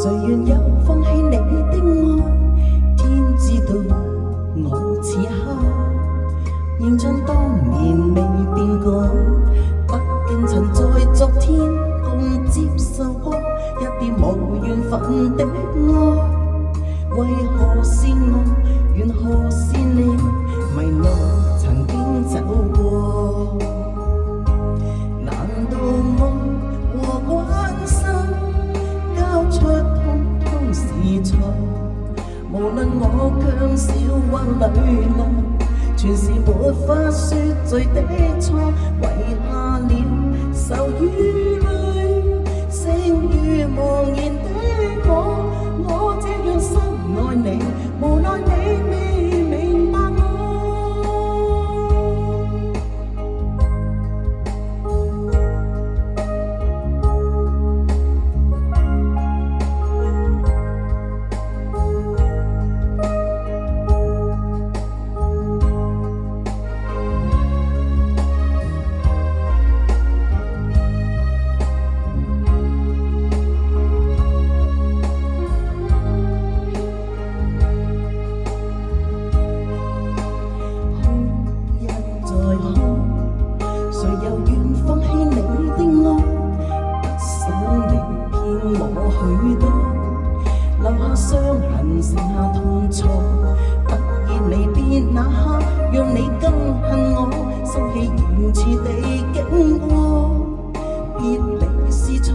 誰願有放棄你的愛？天知道我此刻仍像當年未變改，畢竟曾在昨天共接受過一啲無緣分的愛。為何是我，緣何是你，迷路曾經走過？難道愛和關心交出通通是錯？無論我強笑或淚流，全是沒法說罪的錯。遺下了愁與淚，剩餘茫然的我這樣深愛你，無奈你未明白我。誰又願放棄你的愛？不想你騙我許多，留下傷痕，剩下痛楚。突然離別那刻，讓你更恨我，生氣如此地經過。別離是錯，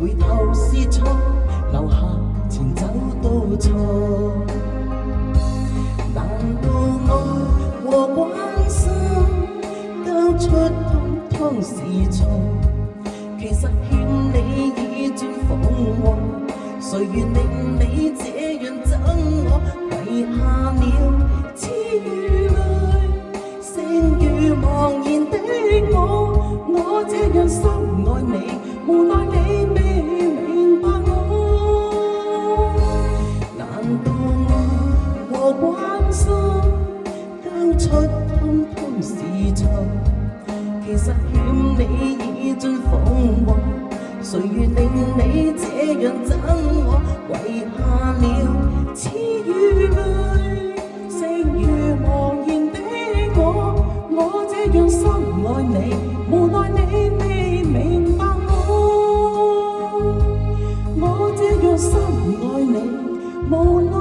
回頭是錯，留下前走都錯。難道愛和關心交出通通是錯？其實欠你已轉鳳凰，誰願令你這樣憎我？遺下了痴與淚，剩餘茫然的我這樣深愛你，無奈你未明白我。難道愛和關心交出通通是錯？其實欠你已轉鳳凰，誰願令你這樣憎我？遺下了痴與淚，剩餘茫然的我這樣深愛你，無奈你未明白我。我這樣深愛你，無奈